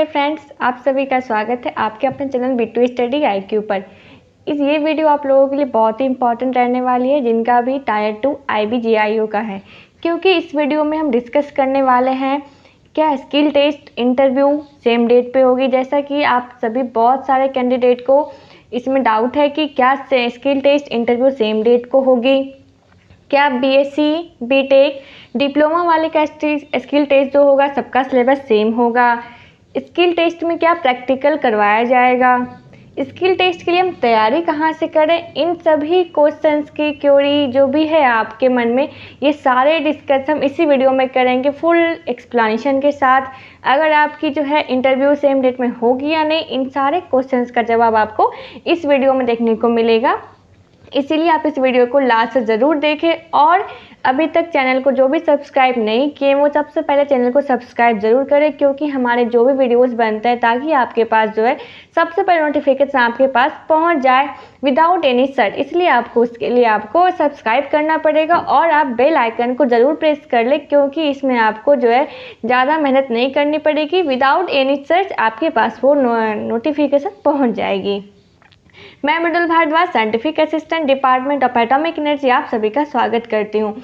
Dear friends, आप सभी का स्वागत है आपके अपने चैनल बिट्टू स्टडी IQ पर। ये वीडियो आप लोगों के लिए बहुत ही इंपॉर्टेंट रहने वाली है, जिनका भी टायर 2 IB-JIO का है, क्योंकि इस वीडियो में हम डिस्कस करने वाले हैं क्या skill test interview same date पे होगी। जैसा कि आप सभी बहुत सारे कैंडिडेट को इसमें डाउट है कि क्या skill test interview same date को होगी, क्या BSc BTech डिप्लोमा वाले का स्किल टेस्ट जो होगा सबका सिलेबस सेम होगा, स्किल टेस्ट में क्या प्रैक्टिकल करवाया जाएगा, स्किल टेस्ट के लिए हम तैयारी कहाँ से करें, इन सभी क्वेश्चंस की क्वेरी जो भी है आपके मन में, ये सारे डिस्कस हम इसी वीडियो में करेंगे फुल एक्सप्लेनेशन के साथ। अगर आपकी जो है इंटरव्यू सेम डेट में होगी या नहीं, इन सारे क्वेश्चंस का जवाब आपको इस वीडियो में देखने को मिलेगा। इसीलिए आप इस वीडियो को लास्ट से ज़रूर देखें और अभी तक चैनल को जो भी सब्सक्राइब नहीं किए वो सबसे पहले चैनल को सब्सक्राइब ज़रूर करें, क्योंकि हमारे जो भी वीडियोस बनते हैं ताकि आपके पास जो है सबसे पहले नोटिफिकेशन आपके पास पहुंच जाए विदाउट एनी सर्च। इसलिए आपको उसके लिए आपको सब्सक्राइब करना पड़ेगा और आप बेल आइकन को ज़रूर प्रेस कर लें, क्योंकि इसमें आपको जो है ज़्यादा मेहनत नहीं करनी पड़ेगी। विदाउट एनी सर्च आपके पास वो नोटिफिकेशन पहुँच जाएगी। मैं Mridul Bhardwaj, scientific assistant, department of atomic energy, आप सभी का स्वागत करती हूँ।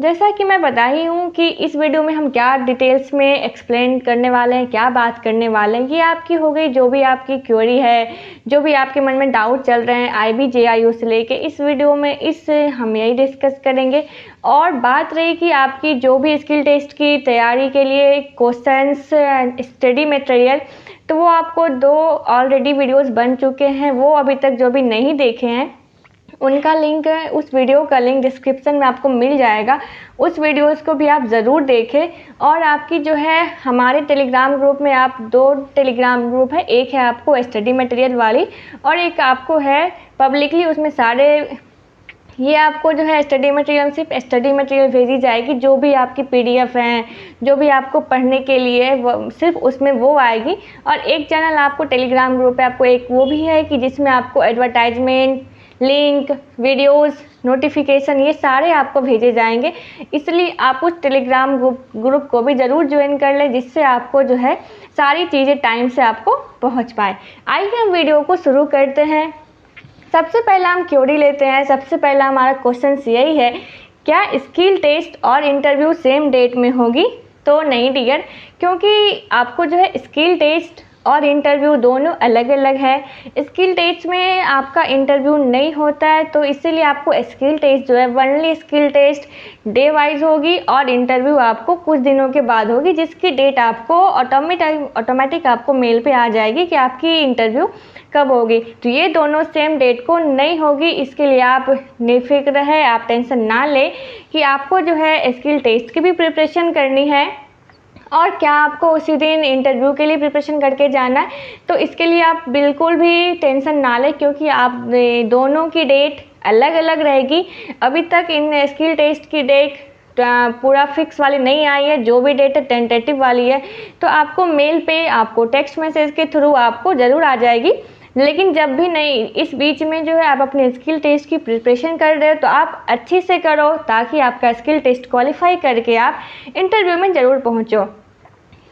जैसा कि मैं बता ही हूँ कि इस वीडियो में हम क्या डिटेल्स में एक्सप्लेन करने वाले हैं, क्या बात करने वाले हैं, ये आपकी हो गई जो भी आपकी क्वेरी है, जो भी आपके मन में डाउट चल रहे हैं IB-JIO से लेके इस वीडियो में हम यही डिस्कस करेंगे। और बात रही कि आपकी जो भी स्किल टेस्ट की तैयारी के लिए क्वेश्चंस, स्टडी मटेरियल, तो वो आपको 2 ऑलरेडी वीडियोस बन चुके हैं। वो अभी तक जो भी नहीं देखे हैं उनका लिंक, उस वीडियो का लिंक डिस्क्रिप्शन में आपको मिल जाएगा। उस वीडियोस को भी आप ज़रूर देखें। और आपकी जो है हमारे टेलीग्राम ग्रुप में, आप 2 टेलीग्राम ग्रुप है, एक है आपको स्टडी मटेरियल वाली और एक आपको है पब्लिकली। उसमें सारे ये आपको जो है स्टडी मटेरियल, सिर्फ स्टडी मटेरियल भेजी जाएगी। जो भी आपकी PDF हैं, जो भी आपको पढ़ने के लिए सिर्फ उसमें वो आएगी। और एक चैनल आपको टेलीग्राम ग्रुप पे आपको एक वो भी है कि जिसमें आपको एडवर्टाइजमेंट, लिंक, वीडियोस, नोटिफिकेशन, ये सारे आपको भेजे जाएंगे। इसलिए आप उस टेलीग्राम ग्रुप को भी ज़रूर ज्वाइन कर लें, जिससे आपको जो है सारी चीज़ें टाइम से आपको पहुँच पाए। आइए हम वीडियो को शुरू करते हैं। सबसे पहला हम क्वेरी लेते हैं। सबसे पहला हमारा क्वेश्चन यही है, क्या स्किल टेस्ट और इंटरव्यू सेम डेट में होगी? तो नहीं डियर, क्योंकि आपको जो है स्किल टेस्ट और इंटरव्यू दोनों अलग अलग है। स्किल टेस्ट में आपका इंटरव्यू नहीं होता है, तो इसीलिए आपको स्किल टेस्ट जो है only skill test day wise होगी और इंटरव्यू आपको कुछ दिनों के बाद होगी, जिसकी डेट आपको ऑटोमेटिक आपको मेल पे आ जाएगी कि आपकी इंटरव्यू कब होगी। तो ये दोनों सेम डेट को नहीं होगी। इसके लिए आप निफिक्र है, आप टेंशन ना लें कि आपको जो है स्किल टेस्ट की भी प्रिपरेशन करनी है और क्या आपको उसी दिन इंटरव्यू के लिए प्रिपरेशन करके जाना है। तो इसके लिए आप बिल्कुल भी टेंशन ना लें, क्योंकि आप दोनों की डेट अलग अलग रहेगी। अभी तक इन स्किल टेस्ट की डेट पूरा फिक्स वाली नहीं आई है। जो भी डेट है टेंटेटिव वाली है, तो आपको मेल पे, आपको टेक्स्ट मैसेज के थ्रू आपको ज़रूर आ जाएगी। लेकिन जब भी नहीं, इस बीच में जो है आप अपने स्किल टेस्ट की प्रिपरेशन कर रहे हो तो आप अच्छी से करो, ताकि आपका स्किल टेस्ट क्वालिफाई करके आप इंटरव्यू में ज़रूर पहुंचो।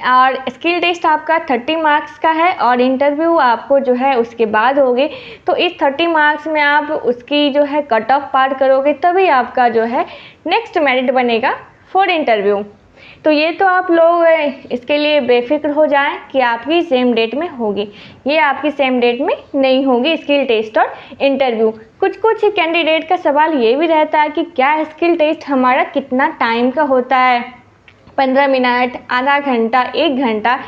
और स्किल टेस्ट आपका 30 मार्क्स का है और इंटरव्यू आपको जो है उसके बाद होगी। तो इस 30 मार्क्स में आप उसकी जो है कट ऑफ पार करोगे, तभी आपका जो है नेक्स्ट मेरिट बनेगा फॉर इंटरव्यू। तो ये तो आप लोग इसके लिए बेफिक्र हो जाएं कि आपकी सेम डेट में होगी। ये आपकी सेम डेट में नहीं होगी स्किल टेस्ट और इंटरव्यू। कुछ कैंडिडेट का सवाल ये भी रहता है कि क्या स्किल टेस्ट हमारा कितना टाइम का होता है, 15 मिनट, आधा घंटा, 1 घंटा।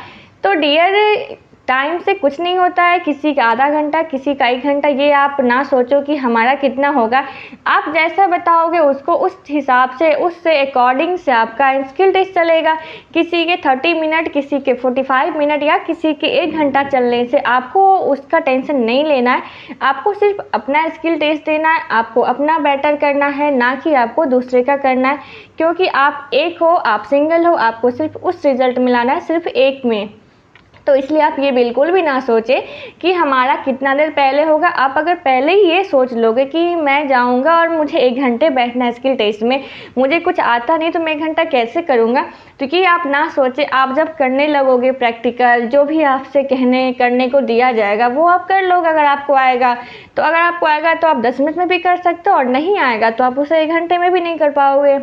तो डियर, टाइम से कुछ नहीं होता है। किसी का आधा घंटा, किसी का 1 घंटा। ये आप ना सोचो कि हमारा कितना होगा। आप जैसा बताओगे उसको, उस हिसाब से, उससे अकॉर्डिंग से आपका स्किल टेस्ट चलेगा। किसी के 30 मिनट, किसी के 45 मिनट या किसी के 1 घंटा चलने से आपको उसका टेंशन नहीं लेना है। आपको सिर्फ अपना स्किल टेस्ट देना है, आपको अपना बेटर करना है, ना कि आपको दूसरे का करना है। क्योंकि आप एक हो, आप सिंगल हो, आपको सिर्फ उस रिजल्ट मिलाना है, सिर्फ एक में। तो इसलिए आप ये बिल्कुल भी ना सोचें कि हमारा कितना देर पहले होगा। आप अगर पहले ही ये सोच लोगे कि मैं जाऊंगा और मुझे 1 घंटे बैठना है स्किल टेस्ट में, मुझे कुछ आता नहीं तो मैं 1 घंटा कैसे करूँगा, तो ये आप ना सोचें। आप जब करने लगोगे प्रैक्टिकल, जो भी आपसे करने को दिया जाएगा वो आप कर लोगे। अगर आपको आएगा तो आप 10 मिनट में भी कर सकते हो, और नहीं आएगा तो आप उसे 1 घंटे में भी नहीं कर पाओगे।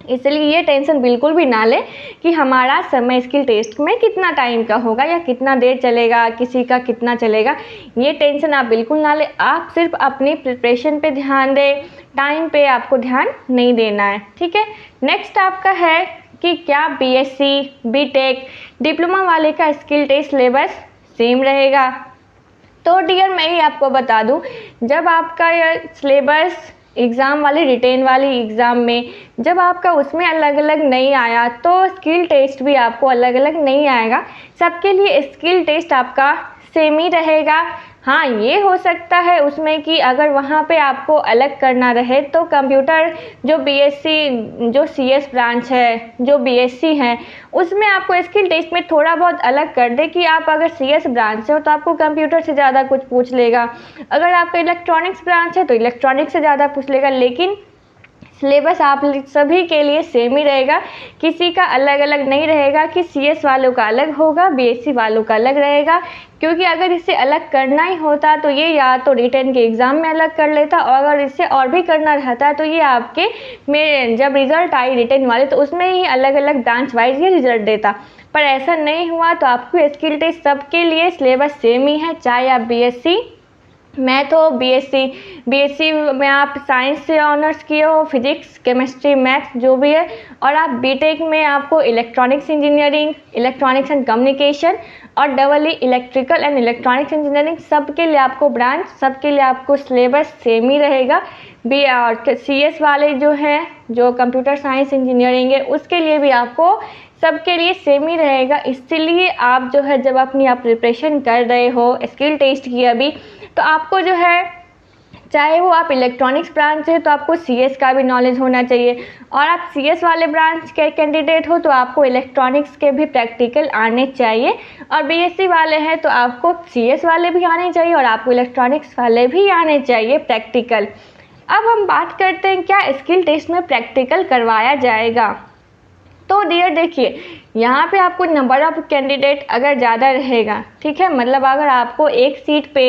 इसलिए ये टेंशन बिल्कुल भी ना लें कि हमारा समय स्किल टेस्ट में कितना टाइम का होगा या कितना देर चलेगा, किसी का कितना चलेगा, ये टेंशन आप बिल्कुल ना लें। आप सिर्फ अपनी प्रिपरेशन पे ध्यान दें, टाइम पे आपको ध्यान नहीं देना है, ठीक है। नेक्स्ट आपका है कि क्या बीएससी, बीटेक, डिप्लोमा वाले का स्किल टेस्ट सिलेबस सेम रहेगा। तो डियर मैं ही आपको बता दूं, जब आपका यह सिलेबस एग्ज़ाम वाली रिटेन वाली एग्ज़ाम में जब आपका उसमें अलग अलग नहीं आया, तो स्किल टेस्ट भी आपको अलग अलग नहीं आएगा। सबके लिए स्किल टेस्ट आपका सेम ही रहेगा। हाँ, ये हो सकता है उसमें कि अगर वहाँ पे आपको अलग करना रहे तो कंप्यूटर जो बीएससी, जो सीएस ब्रांच है, जो बीएससी है, उसमें आपको स्किल टेस्ट में थोड़ा बहुत अलग कर दे कि आप अगर सीएस ब्रांच से हो तो आपको कंप्यूटर से ज़्यादा कुछ पूछ लेगा, अगर आपका इलेक्ट्रॉनिक्स ब्रांच है तो इलेक्ट्रॉनिक्स से ज़्यादा पूछ लेगा। लेकिन सिलेबस आप सभी के लिए सेम ही रहेगा, किसी का अलग अलग नहीं रहेगा कि सीएस वालों का अलग होगा, बीएससी वालों का अलग रहेगा। क्योंकि अगर इसे अलग करना ही होता तो ये या तो रिटन के एग्ज़ाम में अलग कर लेता, और अगर इससे और भी करना रहता है तो ये आपके में जब रिज़ल्ट आई रिटन वाले तो उसमें ही अलग अलग ब्रांच वाइज ये रिज़ल्ट देता। पर ऐसा नहीं हुआ, तो आपको स्किल टेस्ट सबके लिए सिलेबस सेम ही है, चाहे आप बीएससी मैथ हो, बीएससी में आप साइंस से ऑनर्स किए हो, फिजिक्स, केमिस्ट्री, मैथ जो भी है, और आप बीटेक में आपको electronics engineering, electronics and communication और double electrical and electronics engineering, सबके लिए आपको ब्रांच, सबके लिए आपको सिलेबस सेम ही रहेगा। बी और सीएस वाले जो हैं, जो कंप्यूटर साइंस इंजीनियरिंग है, उसके लिए भी आपको सबके लिए सेम ही रहेगा। इसलिए आप जो है जब अपनी आप प्रिपरेशन कर रहे हो स्किल टेस्ट की अभी, तो आपको जो है चाहे वो आप इलेक्ट्रॉनिक्स ब्रांच से तो आपको सीएस का भी नॉलेज होना चाहिए, और आप सीएस वाले ब्रांच के कैंडिडेट हो तो आपको इलेक्ट्रॉनिक्स के भी प्रैक्टिकल आने चाहिए, और बीएससी वाले हैं तो आपको सीएस वाले भी आने चाहिए और आपको इलेक्ट्रॉनिक्स वाले भी आने चाहिए प्रैक्टिकल। अब हम बात करते हैं क्या स्किल टेस्ट में प्रैक्टिकल करवाया जाएगा। तो डियर देखिए, यहाँ पे आपको नंबर ऑफ़ कैंडिडेट अगर ज़्यादा रहेगा, ठीक है, मतलब अगर आपको एक सीट पे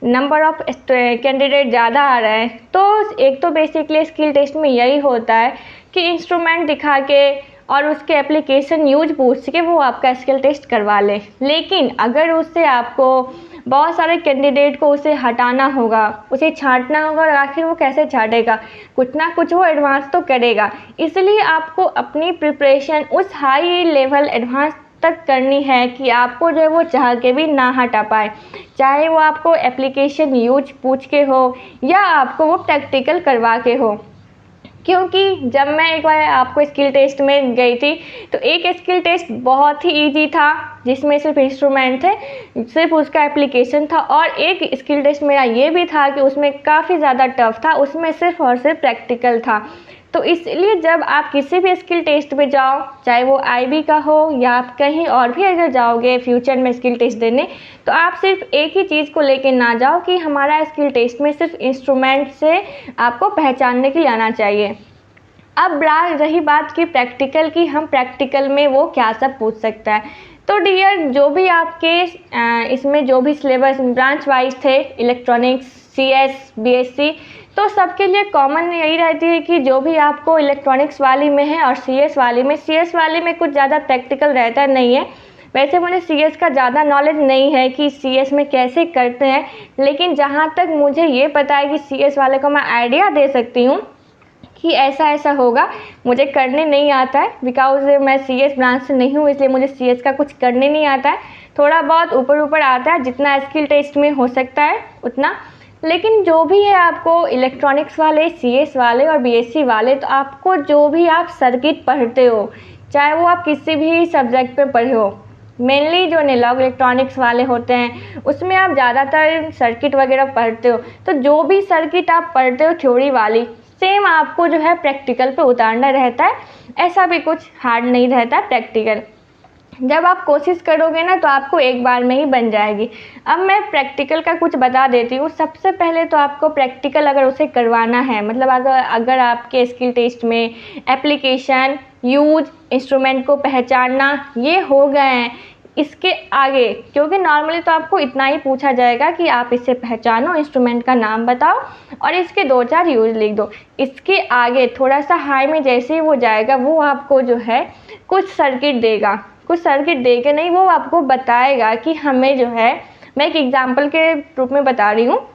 नंबर ऑफ़ कैंडिडेट ज़्यादा आ रहा है, तो एक तो बेसिकली स्किल टेस्ट में यही होता है कि इंस्ट्रूमेंट दिखा के और उसके एप्लीकेशन यूज पूछ के वो आपका स्किल टेस्ट करवा ले। लेकिन अगर उससे आपको बहुत सारे कैंडिडेट को उसे हटाना होगा, उसे छांटना होगा, और आखिर वो कैसे छांटेगा, कुछ ना कुछ वो एडवांस तो करेगा। इसलिए आपको अपनी प्रिपरेशन उस हाई लेवल एडवांस तक करनी है कि आपको जो है वो चाह के भी ना हटा पाए, चाहे वो आपको एप्लीकेशन यूज पूछ के हो या आपको वो प्रैक्टिकल करवा के हो। क्योंकि जब मैं एक बार आपको स्किल टेस्ट में गई थी तो एक स्किल टेस्ट बहुत ही इजी था जिसमें सिर्फ इंस्ट्रूमेंट थे, सिर्फ उसका एप्लीकेशन था, और एक स्किल टेस्ट मेरा ये भी था कि उसमें काफ़ी ज़्यादा टफ था, उसमें सिर्फ और सिर्फ प्रैक्टिकल था। तो इसलिए जब आप किसी भी स्किल टेस्ट पे जाओ, चाहे वो आईबी का हो या आप कहीं और भी अगर जाओगे फ्यूचर में स्किल टेस्ट देने, तो आप सिर्फ एक ही चीज़ को लेके ना जाओ कि हमारा स्किल टेस्ट में सिर्फ इंस्ट्रूमेंट से आपको पहचानने के लिए आना चाहिए। अब रही बात की प्रैक्टिकल की, हम प्रैक्टिकल में वो क्या सब पूछ सकता है। तो डियर जो भी आपके इसमें जो भी सिलेबस ब्रांच वाइज थे, इलेक्ट्रॉनिक्स, सीएस, बीएससी, तो सबके लिए कॉमन यही रहती है कि जो भी आपको इलेक्ट्रॉनिक्स वाली में है और सीएस वाले में कुछ ज़्यादा प्रैक्टिकल रहता नहीं है। वैसे मुझे सीएस का ज़्यादा नॉलेज नहीं है कि सीएस में कैसे करते हैं, लेकिन जहाँ तक मुझे ये पता है कि सीएस वाले को मैं आइडिया दे सकती हूँ कि ऐसा ऐसा होगा। मुझे करने नहीं आता है बिकॉज मैं सीएस ब्रांच से नहीं हूँ, इसलिए मुझे सीएस का कुछ करने नहीं आता है। थोड़ा बहुत ऊपर आता है, जितना स्किल टेस्ट में हो सकता है उतना। लेकिन जो भी है आपको इलेक्ट्रॉनिक्स वाले, सीएस वाले और बीएससी वाले, तो आपको जो भी आप सर्किट पढ़ते हो, चाहे वो आप किसी भी सब्जेक्ट पे पढ़े हो, मेनली जो एनालॉग इलेक्ट्रॉनिक्स वाले होते हैं उसमें आप ज़्यादातर सर्किट वगैरह पढ़ते हो, तो जो भी सर्किट आप पढ़ते हो थ्योरी वाली, सेम आपको जो है प्रैक्टिकल पे उतारना रहता है। ऐसा भी कुछ हार्ड नहीं रहता प्रैक्टिकल। जब आप कोशिश करोगे ना तो आपको एक बार में ही बन जाएगी। अब मैं प्रैक्टिकल का कुछ बता देती हूँ। सबसे पहले तो आपको प्रैक्टिकल अगर उसे करवाना है, मतलब अगर आपके स्किल टेस्ट में एप्लीकेशन, यूज, इंस्ट्रूमेंट को पहचानना ये हो गए हैं, इसके आगे क्योंकि नॉर्मली तो आपको इतना ही पूछा जाएगा कि आप इसे पहचानो, इंस्ट्रूमेंट का नाम बताओ और इसके 2-4 यूज लिख दो। इसके आगे थोड़ा सा हाई में जैसे ही वो जाएगा, वो आपको जो है कुछ सर्किट देगा, कुछ सर्किट दे के नहीं, वो आपको बताएगा कि हमें जो है, मैं एक एग्जांपल के रूप में बता रही हूँ,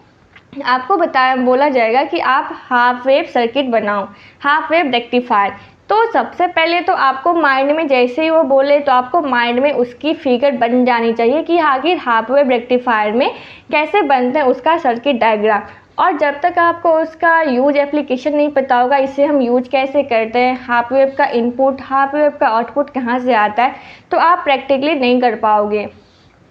आपको बोला जाएगा कि आप हाफ वेव सर्किट बनाओ, हाफ वेव रेक्टिफायर। तो सबसे पहले तो आपको माइंड में जैसे ही वो बोले तो आपको माइंड में उसकी फिगर बन जानी चाहिए कि आखिर हाफ वेव रेक्टिफायर में कैसे बनते हैं, उसका सर्किट डायग्राम। और जब तक आपको उसका यूज एप्लीकेशन नहीं पता होगा, इसे हम यूज कैसे करते हैं, हाफ वेव का इनपुट, हाफ वेव का आउटपुट कहाँ से आता है, तो आप प्रैक्टिकली नहीं कर पाओगे।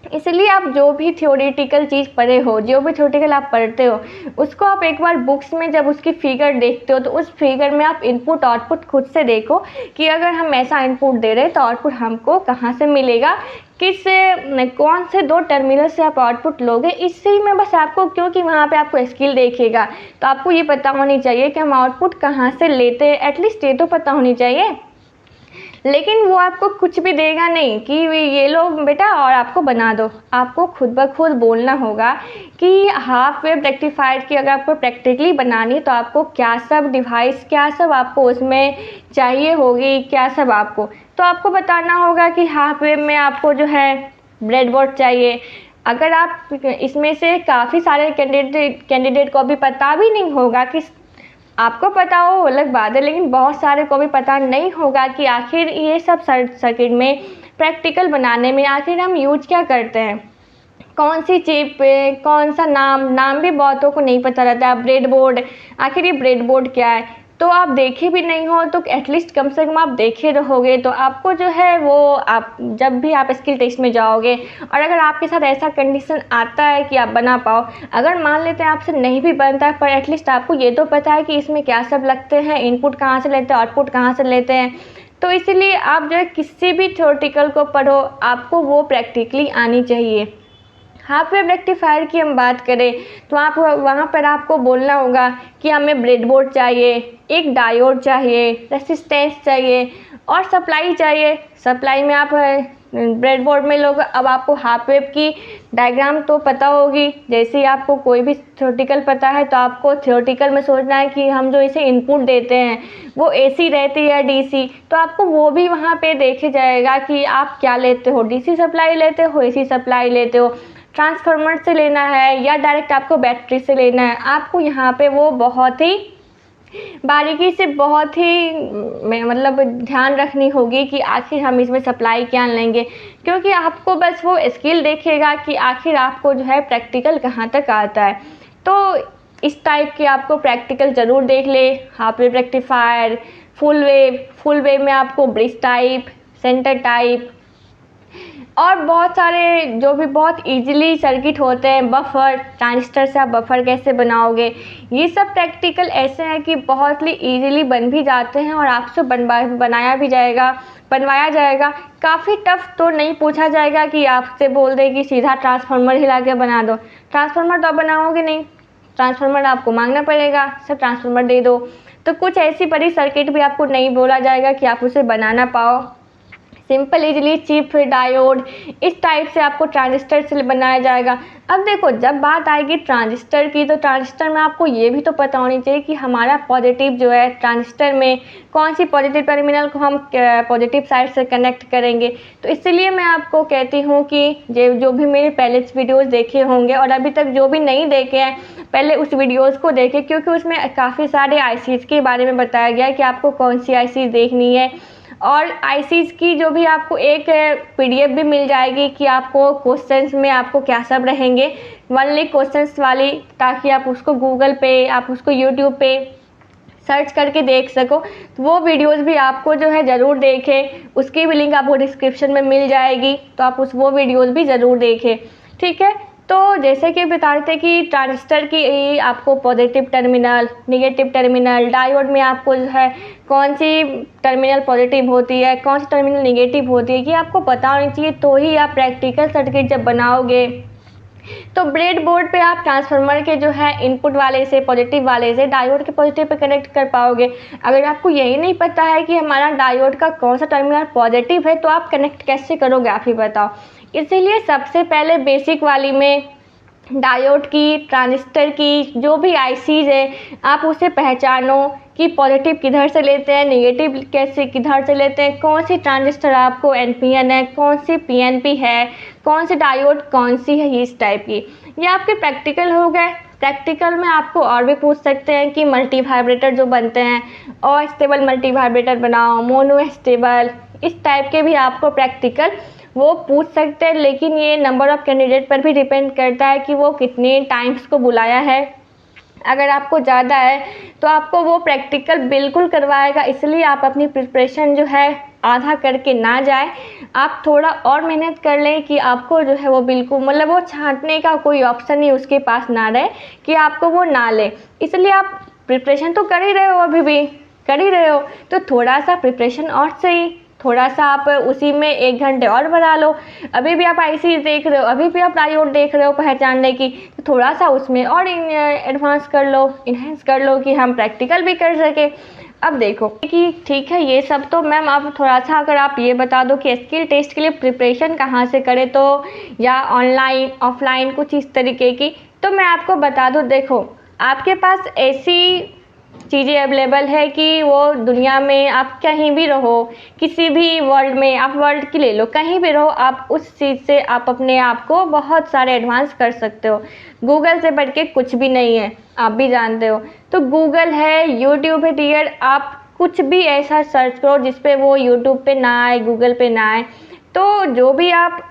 इसलिए आप जो भी थ्योरेटिकल चीज़ पढ़े हो, जो भी थ्योरेटिकल आप पढ़ते हो, उसको आप एक बार बुक्स में जब उसकी फिगर देखते हो तो उस फिगर में आप इनपुट आउटपुट खुद से देखो कि अगर हम ऐसा इनपुट दे रहे हैं तो आउटपुट हमको कहाँ से मिलेगा, कौन से 2 टर्मिनल से आप आउटपुट लोगे। इससे ही मैं बस आपको, क्योंकि वहाँ पे आपको स्किल देखेगा तो आपको ये पता होनी चाहिए कि हम आउटपुट कहाँ से लेते हैं, एटलीस्ट ये तो पता होनी चाहिए। लेकिन वो आपको कुछ भी देगा नहीं कि ये लो बेटा और आपको बना दो। आपको खुद ब खुद बोलना होगा कि हाफ वेव रेक्टिफायर की अगर आपको प्रैक्टिकली बनानी है तो आपको क्या सब डिवाइस, क्या सब आपको उसमें चाहिए होगी, क्या सब आपको, तो आपको बताना होगा कि हाफ वेव में आपको जो है ब्रेडबोर्ड चाहिए। अगर आप इसमें से काफ़ी सारे कैंडिडेट को भी पता भी नहीं होगा कि, आपको पता हो अलग बात है, लेकिन बहुत सारे को भी पता नहीं होगा कि आखिर ये सब सर्किट में प्रैक्टिकल बनाने में आखिर हम यूज क्या करते हैं, कौन सी चिप पे, कौन सा नाम भी बहुतों को नहीं पता रहता है। ब्रेडबोर्ड, आखिर ये ब्रेडबोर्ड क्या है, तो आप देखे भी नहीं हो तो एटलीस्ट कम से कम आप देखे रहोगे तो आपको जो है वो, आप जब भी आप स्किल टेस्ट में जाओगे और अगर आपके साथ ऐसा कंडीशन आता है कि आप बना पाओ, अगर मान लेते हैं आपसे नहीं भी बनता है पर एटलीस्ट आपको ये तो पता है कि इसमें क्या सब लगते हैं, इनपुट कहाँ से लेते हैं, आउटपुट कहाँ से लेते हैं। तो इसीलिए आप जो है किसी भी थ्योरेटिकल को पढ़ो, आपको वो प्रैक्टिकली आनी चाहिए। हाफ वेव रेक्टिफायर की हम बात करें तो आप वहाँ पर आपको बोलना होगा कि हमें ब्रेडबोर्ड चाहिए, एक डायोड चाहिए, रेसिस्टेंस चाहिए और सप्लाई चाहिए। सप्लाई में आप ब्रेडबोर्ड में लोग, अब आपको हाफ वेव की डायग्राम तो पता होगी, जैसे ही आपको कोई भी थ्योरेटिकल पता है तो आपको थ्योरेटिकल में सोचना है कि हम जो इसे इनपुट देते हैं वो एसी रहती है डीसी, तो आपको वो भी वहाँ पे देखे जाएगा कि आप क्या लेते हो, डीसी सप्लाई लेते हो, एसी सप्लाई लेते हो, ट्रांसफार्मर से लेना है या डायरेक्ट आपको बैटरी से लेना है। आपको यहाँ पे वो बहुत ही बारीकी से, बहुत ही मतलब ध्यान रखनी होगी कि आखिर हम इसमें सप्लाई क्या लेंगे, क्योंकि आपको बस वो स्किल देखेगा कि आखिर आपको जो है प्रैक्टिकल कहाँ तक आता है। तो इस टाइप के आपको प्रैक्टिकल ज़रूर देख ले। Half wave rectifier, full wave में आपको ब्रिज टाइप, सेंटर टाइप और बहुत सारे जो भी बहुत इजीली सर्किट होते हैं, बफर, ट्रांजिस्टर से आप बफर कैसे बनाओगे, ये सब प्रैक्टिकल ऐसे हैं कि बहुत ही इजीली बन भी जाते हैं और आपसे बनवाया जाएगा। काफ़ी टफ तो नहीं पूछा जाएगा कि आपसे बोल दे कि सीधा ट्रांसफार्मर हिला के बना दो। ट्रांसफार्मर तो आप बनाओगे नहीं, ट्रांसफार्मर आपको मांगना पड़ेगा, सब ट्रांसफार्मर दे दो। तो कुछ ऐसी बड़ी सर्किट भी आपको नहीं बोला जाएगा कि आप उसे बनाना पाओ। सिंपल इजीली चिप, डायोड, इस टाइप से आपको ट्रांजिस्टर से बनाया जाएगा। अब देखो, जब बात आएगी ट्रांजिस्टर की तो ट्रांजिस्टर में आपको ये भी तो पता होनी चाहिए कि हमारा पॉजिटिव जो है ट्रांजिस्टर में कौन सी पॉजिटिव टर्मिनल को हम पॉजिटिव साइड से कनेक्ट करेंगे। तो इसलिए मैं आपको कहती हूँ कि जो भी मेरे पहले वीडियोज़ देखे होंगे और अभी तक जो भी नहीं देखे हैं, पहले उस वीडियोज़ को देखें, क्योंकि उसमें काफ़ी सारे आईसीज़ के बारे में बताया गया है कि आपको कौन सी आईसीज़ देखनी है। और आईसीज़ की जो भी आपको एक पीडीएफ भी मिल जाएगी कि आपको क्वेश्चंस में आपको क्या सब रहेंगे, 1 लीक क्वेश्चंस वाली, ताकि आप उसको गूगल पे, आप उसको यूट्यूब पे सर्च करके देख सको। तो वो वीडियोज़ भी आपको जो है ज़रूर देखें, उसकी भी लिंक आपको डिस्क्रिप्शन में मिल जाएगी, तो आप वो वीडियोज़ भी ज़रूर देखें। ठीक है, तो जैसे कि बता रहे थे कि ट्रांजिस्टर की आपको positive terminal, negative terminal, diode में आपको जो है कौन सी टर्मिनल पॉजिटिव होती है, कौन सी टर्मिनल नेगेटिव होती है, ये आपको पता होनी चाहिए, तो ही आप प्रैक्टिकल सर्किट जब बनाओगे तो ब्रेड बोर्ड पे आप ट्रांसफार्मर के जो है इनपुट वाले से, पॉजिटिव वाले से डायोड के पॉजिटिव पे कनेक्ट कर पाओगे। अगर आपको यही नहीं पता है कि हमारा डायोड का कौन सा टर्मिनल पॉजिटिव है तो आप कनेक्ट कैसे करोगे, आप ही बताओ। इसीलिए सबसे पहले बेसिक वाली में डायोड की, ट्रांजिस्टर की जो भी आईसीज है आप उसे पहचानो कि पॉजिटिव किधर से लेते हैं, नेगेटिव कैसे किधर से लेते हैं, कौन सी ट्रांजिस्टर आपको एनपीएन है, कौन सी पीएनपी है, कौन सी डायोड कौन सी है, इस टाइप की। ये आपके प्रैक्टिकल हो गए। प्रैक्टिकल में आपको और भी पूछ सकते हैं कि मल्टी वाइब्रेटर जो बनते हैं, और स्टेबल मल्टी वाइब्रेटर बनाओ, मोनो स्टेबल, इस टाइप के भी आपको प्रैक्टिकल वो पूछ सकते हैं। लेकिन ये नंबर ऑफ़ कैंडिडेट पर भी डिपेंड करता है कि वो कितने टाइम्स को बुलाया है। अगर आपको ज़्यादा है तो आपको वो प्रैक्टिकल बिल्कुल करवाएगा। इसलिए आप अपनी प्रिपरेशन जो है आधा करके ना जाए, आप थोड़ा और मेहनत कर लें कि आपको जो है वो बिल्कुल मतलब वो छांटने का कोई ऑप्शन ही उसके पास ना रहे कि आपको वो ना ले। इसलिए आप प्रिपरेशन तो कर ही रहे हो, अभी भी कर ही रहे हो, तो थोड़ा सा प्रिपरेशन और सही, थोड़ा सा आप उसी में 1 घंटे और बढ़ा लो। अभी भी आप आईसी देख रहे हो, अभी भी आप डायोड देख रहे हो पहचानने की, तो थोड़ा सा उसमें और एडवांस कर लो, इन्हेंस कर लो कि हम प्रैक्टिकल भी कर सके। अब देखो कि ठीक है ये सब तो मैम आप थोड़ा सा अगर आप ये बता दो कि स्किल टेस्ट के लिए प्रिपरेशन कहाँ से करें, तो या ऑनलाइन ऑफलाइन कुछ इस तरीके की, तो मैं आपको बता दूँ। देखो आपके पास ऐसी चीज़ें अवेलेबल है कि वो दुनिया में आप कहीं भी रहो, किसी भी वर्ल्ड में, आप वर्ल्ड की ले लो, कहीं भी रहो, आप उस चीज़ से आप अपने आप को बहुत सारे एडवांस कर सकते हो। गूगल से बढ़ के कुछ भी नहीं है, आप भी जानते हो। तो गूगल है, यूट्यूब है डियर, आप कुछ भी ऐसा सर्च करो जिस पे वो यूट्यूब पे ना आए, गूगल पे ना आए। तो जो भी आप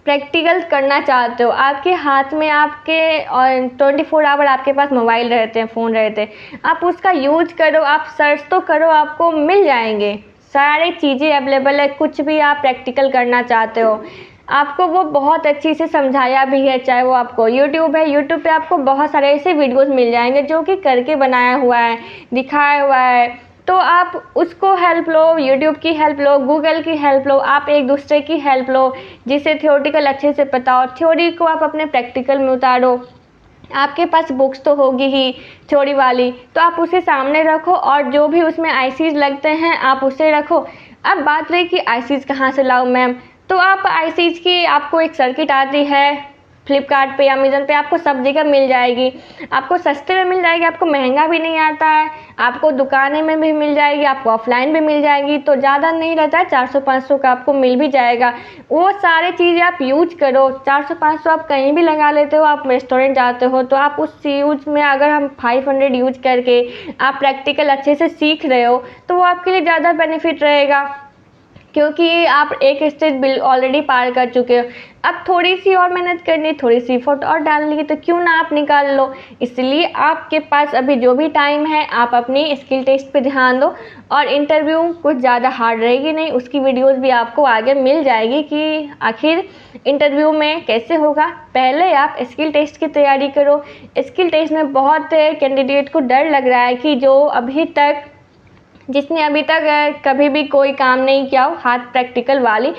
प्रैक्टिकल करना चाहते हो, आपके हाथ में आपके 24 आवर आपके पास मोबाइल रहते हैं, फ़ोन रहते हैं, आप उसका यूज करो, आप सर्च तो करो, आपको मिल जाएंगे सारी चीज़ें अवेलेबल है। कुछ भी आप प्रैक्टिकल करना चाहते हो आपको वो बहुत अच्छी से समझाया भी है, चाहे वो आपको यूट्यूब है, यूट्यूब पे आपको बहुत सारे ऐसे वीडियोस मिल जाएंगे जो कि करके बनाया हुआ है, दिखाया हुआ है। तो आप उसको हेल्प लो, यूट्यूब की हेल्प लो, गूगल की हेल्प लो, आप एक दूसरे की हेल्प लो, जिसे थ्योरेटिकल अच्छे से पता हो, थ्योरी को आप अपने प्रैक्टिकल में उतारो। आपके पास बुक्स तो होगी ही थ्योरी वाली, तो आप उसे सामने रखो और जो भी उसमें आईसीज लगते हैं आप उसे रखो। अब बात रही कि आईसीज कहाँ से लाओ मैम, तो आप आईसीज की आपको एक सर्किट आती है, फ्लिपकार्ट पे, अमेज़न पे आपको सब जगह मिल जाएगी, आपको सस्ते में मिल जाएगी, आपको महंगा भी नहीं आता है, आपको दुकानें में भी मिल जाएगी, आपको ऑफलाइन भी मिल जाएगी। तो ज़्यादा नहीं रहता है, 400-500 का आपको मिल भी जाएगा। वो सारे चीज़ें आप यूज करो। 400-500 आप कहीं भी लगा लेते हो, आप रेस्टोरेंट जाते हो तो आप उस यूज में अगर हम 500 यूज करके आप प्रैक्टिकल अच्छे से सीख रहे हो तो वो आपके लिए ज़्यादा बेनिफिट रहेगा, क्योंकि आप एक स्टेज बिल ऑलरेडी पार कर चुके हो। अब थोड़ी सी और मेहनत करनी, थोड़ी सी एफर्ट और डालनी है, तो क्यों ना आप निकाल लो। इसलिए आपके पास अभी जो भी टाइम है आप अपनी स्किल टेस्ट पे ध्यान दो, और इंटरव्यू कुछ ज़्यादा हार्ड रहेगी नहीं, उसकी वीडियोस भी आपको आगे मिल जाएगी कि आखिर इंटरव्यू में कैसे होगा। पहले आप स्किल टेस्ट की तैयारी करो। स्किल टेस्ट में बहुत कैंडिडेट को डर लग रहा है कि जिसने अभी तक कभी भी कोई काम नहीं किया हो हाथ प्रैक्टिकल वाली,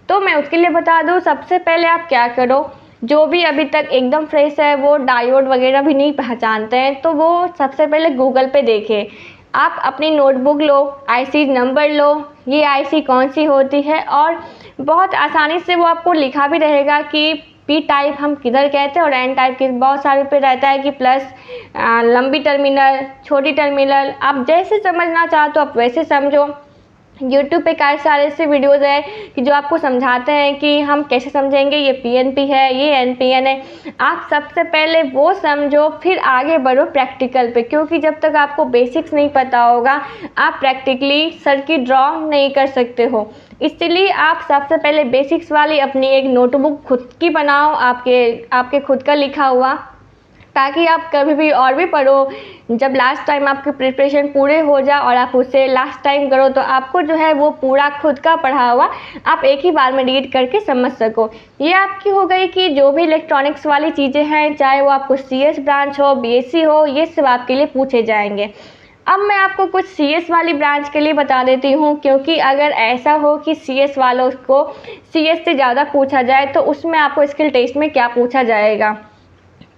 तो मैं उसके लिए बता दूं, सबसे पहले आप क्या करो, जो भी अभी तक एकदम फ्रेश है, वो डायोड वगैरह भी नहीं पहचानते हैं, तो वो सबसे पहले गूगल पे देखें। आप अपनी नोटबुक लो, आईसी नंबर लो, ये आईसी कौन सी होती है, और बहुत आसानी से वो आपको लिखा भी रहेगा कि पी टाइप हम किधर कहते हैं और एन टाइप किस, बहुत सारे पे रहता है कि प्लस लंबी टर्मिनल, छोटी टर्मिनल, आप जैसे समझना चाहते हो आप वैसे समझो। यूट्यूब पे काफ़ी सारे ऐसे वीडियोज़ है कि जो आपको समझाते हैं कि हम कैसे समझेंगे, ये पीएनपी है, ये एनपीएन है। आप सबसे पहले वो समझो, फिर आगे बढ़ो प्रैक्टिकल पे, क्योंकि जब तक आपको बेसिक्स नहीं पता होगा आप प्रैक्टिकली सर्किट ड्रॉ नहीं कर सकते हो। इसलिए आप सबसे पहले बेसिक्स वाली अपनी एक नोटबुक खुद की बनाओ, आपके खुद का लिखा हुआ, ताकि आप कभी भी और भी पढ़ो, जब लास्ट टाइम आपकी प्रिपरेशन पूरे हो जाए और आप उसे लास्ट टाइम करो तो आपको जो है वो पूरा खुद का पढ़ा हुआ आप एक ही बार में रीड करके समझ सको। ये आपकी हो गई कि जो भी इलेक्ट्रॉनिक्स वाली चीज़ें हैं, चाहे वो आपको CS ब्रांच हो, BSc हो, ये सब आपके लिए पूछे जाएंगे। अब मैं आपको कुछ CS वाली ब्रांच के लिए बता देती हूँ, क्योंकि अगर ऐसा हो कि CS वालों को CS से ज़्यादा पूछा जाए तो उसमें आपको स्किल टेस्ट में क्या पूछा जाएगा।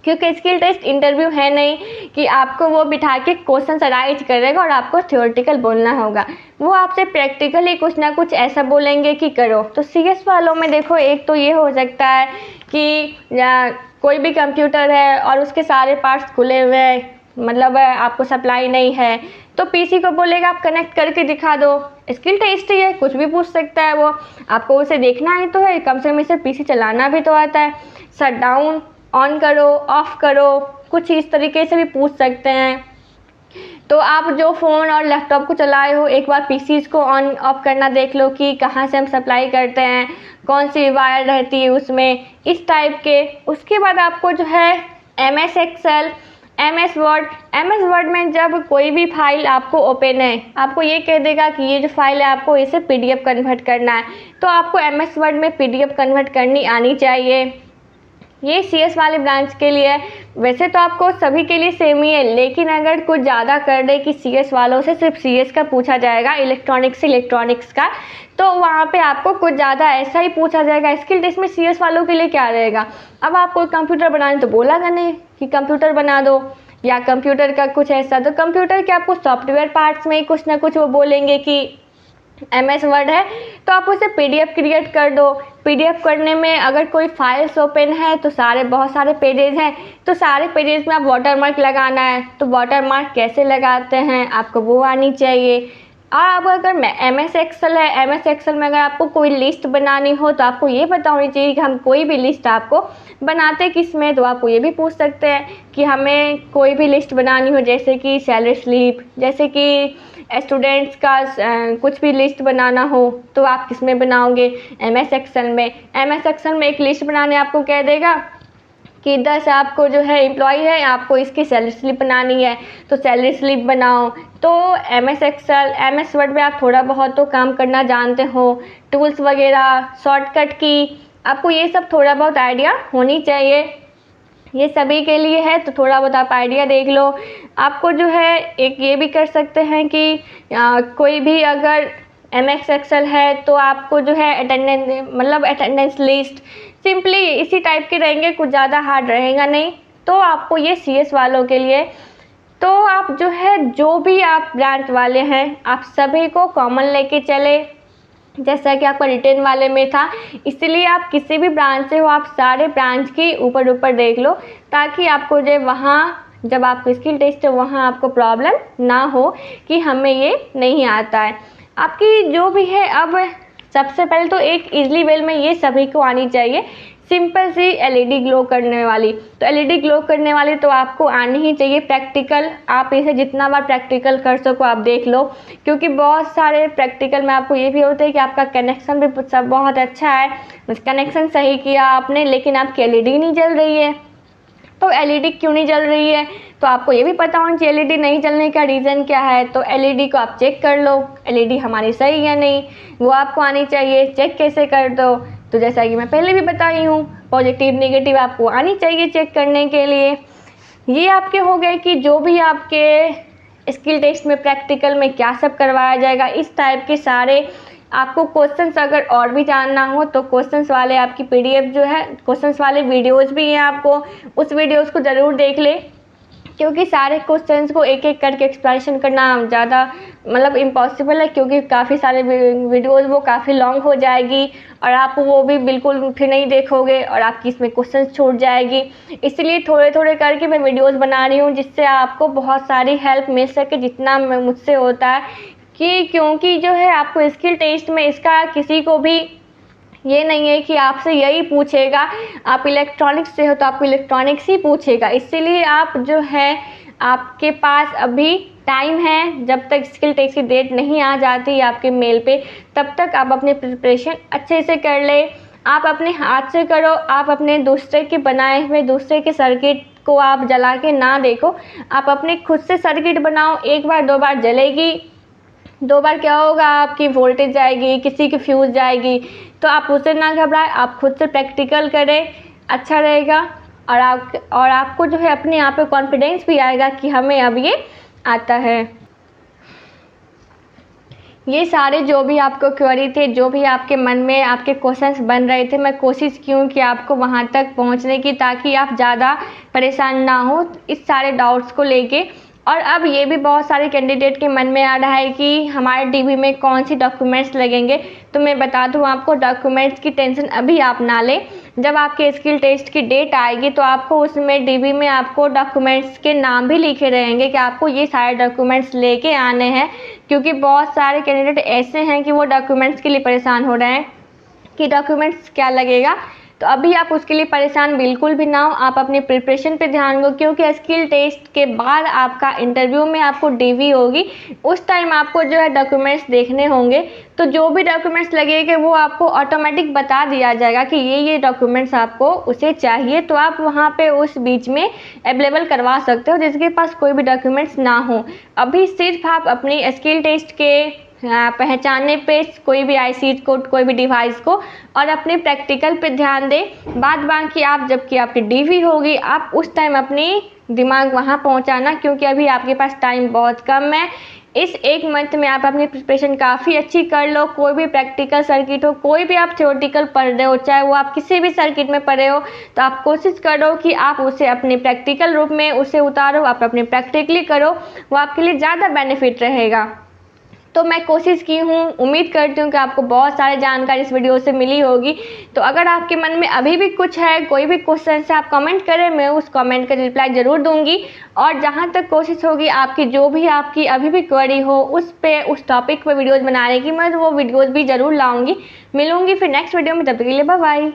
क्योंकि स्किल टेस्ट इंटरव्यू है नहीं कि आपको वो बिठा के क्वेश्चन अराइज करेगा और आपको थ्योरेटिकल बोलना होगा। वो आपसे प्रैक्टिकली कुछ ना कुछ ऐसा बोलेंगे कि करो। तो CS वालों में देखो, एक तो ये हो सकता है कि कोई भी कंप्यूटर है और उसके सारे पार्ट्स खुले हुए हैं, मतलब आपको सप्लाई नहीं है, तो PC को बोलेगा आप कनेक्ट करके दिखा दो। स्किल टेस्ट ही है, कुछ भी पूछ सकता है वो, आपको उसे देखना ही तो है, कम से कम इसे PC चलाना भी तो आता है। शट डाउन ऑन करो, ऑफ करो, कुछ इस तरीके से भी पूछ सकते हैं। तो आप जो फ़ोन और लैपटॉप को चलाए हो, एक बार PCs को ऑन ऑफ करना देख लो कि कहाँ से हम सप्लाई करते हैं, कौन सी वायर रहती है उसमें, इस टाइप के। उसके बाद आपको जो है MS Excel, MS Word में जब कोई भी फाइल आपको ओपन है, आपको ये कह देगा कि ये जो फाइल है आपको इसे PDF कन्वर्ट करना है, तो आपको MS Word में PDF कन्वर्ट करनी आनी चाहिए। ये CS वाले ब्रांच के लिए है। वैसे तो आपको सभी के लिए सेम ही है, लेकिन अगर कुछ ज़्यादा कर दे कि CS वालों से सिर्फ CS का पूछा जाएगा, इलेक्ट्रॉनिक्स का, तो वहाँ पे आपको कुछ ज़्यादा ऐसा ही पूछा जाएगा। स्किल टेस्ट में CS वालों के लिए क्या रहेगा, अब आपको कंप्यूटर बनाने तो बोला नहीं कि कंप्यूटर बना दो, या कंप्यूटर का कुछ ऐसा, तो कंप्यूटर के आपको सॉफ्टवेयर पार्ट्स में ही कुछ ना कुछ वो बोलेंगे कि MS वर्ड है तो आप उसे PDF क्रिएट कर दो। PDF करने में अगर कोई फाइल्स ओपन है तो बहुत सारे पेजेस हैं, तो सारे पेजेस में आप वाटरमार्क लगाना है, तो वाटरमार्क कैसे लगाते हैं आपको वो आनी चाहिए। और अब अगर MS Excel है, MS Excel में अगर आपको कोई लिस्ट बनानी हो तो आपको ये पता होनी चाहिए कि हम कोई भी लिस्ट आपको बनाते किस में, तो आपको ये भी पूछ सकते हैं कि हमें कोई भी लिस्ट बनानी हो, जैसे कि सैलरी स्लिप, जैसे कि स्टूडेंट्स का कुछ भी लिस्ट बनाना हो तो आप किस में बनाओगे, MS Excel में। MS Excel में एक लिस्ट बनाने आपको कह देगा कि 10 आपको जो है एम्प्लॉय है, आपको इसकी सैलरी स्लिप बनानी है, तो सैलरी स्लिप बनाओ। तो MS Excel, MS Word में आप थोड़ा बहुत तो काम करना जानते हो, टूल्स वगैरह, शॉर्टकट की, आपको ये सब थोड़ा बहुत आइडिया होनी चाहिए। ये सभी के लिए है, तो थोड़ा बहुत आप आइडिया देख लो। आपको जो है एक ये भी कर सकते हैं कि कोई भी अगर MS Excel है तो आपको जो है अटेंडेंस लिस्ट सिंपली इसी टाइप के रहेंगे, कुछ ज़्यादा हार्ड रहेगा नहीं। तो आपको ये CS वालों के लिए, तो आप जो है जो भी आप ब्रांच वाले हैं आप सभी को कॉमन लेके चले, जैसा कि आपका रिटेन वाले में था। इसलिए आप किसी भी ब्रांच से हो, आप सारे ब्रांच की ऊपर देख लो, ताकि आपको जो वहाँ जब आपको स्किल टेस्ट है वहाँ आपको प्रॉब्लम ना हो कि हमें ये नहीं आता है। आपकी जो भी है, अब सबसे पहले तो एक इजली वे में ये सभी को आनी चाहिए, सिंपल सी LED ग्लो करने वाली। तो LED ग्लो करने वाली तो आपको आनी ही चाहिए प्रैक्टिकल। आप इसे जितना बार प्रैक्टिकल कर सको आप देख लो, क्योंकि बहुत सारे प्रैक्टिकल में आपको ये भी होता है कि आपका कनेक्शन भी सब बहुत अच्छा है, कनेक्शन सही किया आपने, लेकिन आपकी LED नहीं जल रही है। तो LED क्यों नहीं जल रही है, तो आपको ये भी पता होना चाहिए LED नहीं जलने का रीज़न क्या है। तो LED को आप चेक कर लो, LED हमारी सही है नहीं, वो आपको आनी चाहिए। चेक कैसे कर दो, तो जैसा कि मैं पहले भी बताई हूँ, पॉजिटिव नेगेटिव आपको आनी चाहिए चेक करने के लिए। ये आपके हो गए कि जो भी आपके स्किल टेस्ट में प्रैक्टिकल में क्या सब करवाया जाएगा, इस टाइप के सारे। आपको क्वेश्चंस अगर और भी जानना हो तो क्वेश्चंस वाले आपकी PDF जो है, क्वेश्चंस वाले वीडियोस भी हैं, आपको उस वीडियोस को ज़रूर देख ले, क्योंकि सारे क्वेश्चंस को एक एक करके एक्सप्लेनेशन करना ज़्यादा इम्पॉसिबल है, क्योंकि काफ़ी सारे वीडियोस वो काफ़ी लॉन्ग हो जाएगी और आप वो भी बिल्कुल फिर नहीं देखोगे और आपकी इसमें क्वेश्चंस छूट जाएगी। इसलिए थोड़े थोड़े करके मैं वीडियोस बना रही हूँ, जिससे आपको बहुत सारी हेल्प मिल सके जितना मुझसे होता है। क्योंकि जो है आपको स्किल टेस्ट में इसका किसी को भी ये नहीं है कि आपसे यही पूछेगा, आप इलेक्ट्रॉनिक्स से हो तो आपको इलेक्ट्रॉनिक्स ही पूछेगा। इसीलिए आप जो है, आपके पास अभी टाइम है, जब तक स्किल टेस्ट की डेट नहीं आ जाती आपके मेल पे, तब तक आप अपनी प्रिपरेशन अच्छे से कर ले। आप अपने हाथ से करो, आप अपने दूसरे के बनाए हुए दूसरे के सर्किट को आप जला के ना देखो, आप अपने खुद से सर्किट बनाओ। एक बार 2 बार जलेगी, 2 बार क्या होगा, आपकी वोल्टेज जाएगी, किसी की फ्यूज़ जाएगी, तो आप उससे ना घबराएं, आप खुद से प्रैक्टिकल करें, अच्छा रहेगा। और आपको जो है अपने आप पे कॉन्फिडेंस भी आएगा कि हमें अब ये आता है। ये सारे जो भी आपको क्वेरी थे, जो भी आपके मन में आपके क्वेश्चंस बन रहे थे, मैं कोशिश की हूँ कि आपको वहाँ तक पहुँचने की, ताकि आप ज़्यादा परेशान ना हो इस सारे डाउट्स को लेके। और अब ये भी बहुत सारे कैंडिडेट के मन में आ रहा है कि हमारे डीवी में कौन सी डॉक्यूमेंट्स लगेंगे। तो मैं बता दूँ आपको, डॉक्यूमेंट्स की टेंशन अभी आप ना लें। जब आपके स्किल टेस्ट की डेट आएगी तो आपको उसमें डीवी में आपको डॉक्यूमेंट्स के नाम भी लिखे रहेंगे कि आपको ये सारे डॉक्यूमेंट्स लेके आने हैं। क्योंकि बहुत सारे कैंडिडेट ऐसे हैं कि वो डॉक्यूमेंट्स के लिए परेशान हो रहे हैं कि डॉक्यूमेंट्स क्या लगेगा। तो अभी आप उसके लिए परेशान बिल्कुल भी ना हो, आप अपनी प्रिपरेशन पे ध्यान दो, क्योंकि स्किल टेस्ट के बाद आपका इंटरव्यू में आपको डीवी होगी, उस टाइम आपको जो है डॉक्यूमेंट्स देखने होंगे। तो जो भी डॉक्यूमेंट्स लगेंगे वो आपको ऑटोमेटिक बता दिया जाएगा कि ये डॉक्यूमेंट्स आपको उसे चाहिए, तो आप वहाँ पे उस बीच में अवेलेबल करवा सकते हो जिसके पास कोई भी डॉक्यूमेंट्स ना हो। अभी सिर्फ आप अपनी स्किल टेस्ट के पहचानने पे कोई भी आईसी कोड, कोई भी डिवाइस को, और अपने प्रैक्टिकल पे ध्यान दें। बाद बाकी आप जबकि आपकी डीवी होगी, आप उस टाइम अपनी दिमाग वहाँ पहुँचाना, क्योंकि अभी आपके पास टाइम बहुत कम है। इस 1 मंथ में आप अपनी प्रिपरेशन काफ़ी अच्छी कर लो। कोई भी प्रैक्टिकल सर्किट हो, कोई भी आप थ्योरेटिकल पढ़ रहे हो, चाहे वो आप किसी भी सर्किट में पढ़े हो, तो आप कोशिश करो कि आप उसे अपने प्रैक्टिकल रूप में उसे उतारो, आप अपने प्रैक्टिकली करो, वो आपके लिए ज़्यादा बेनिफिट रहेगा। तो मैं कोशिश की हूँ, उम्मीद करती हूँ कि आपको बहुत सारी जानकारी इस वीडियो से मिली होगी। तो अगर आपके मन में अभी भी कुछ है, कोई भी क्वेश्चन है, आप कमेंट करें, मैं उस कमेंट का रिप्लाई ज़रूर दूंगी। और जहाँ तक कोशिश होगी आपकी जो भी आपकी अभी भी क्वेरी हो उस टॉपिक पर वीडियोज़ बनाने की, मैं वो वीडियोज़ भी ज़रूर लाऊँगी। मिलूँगी फिर नेक्स्ट वीडियो में, तब तक के लिए बाय बाय।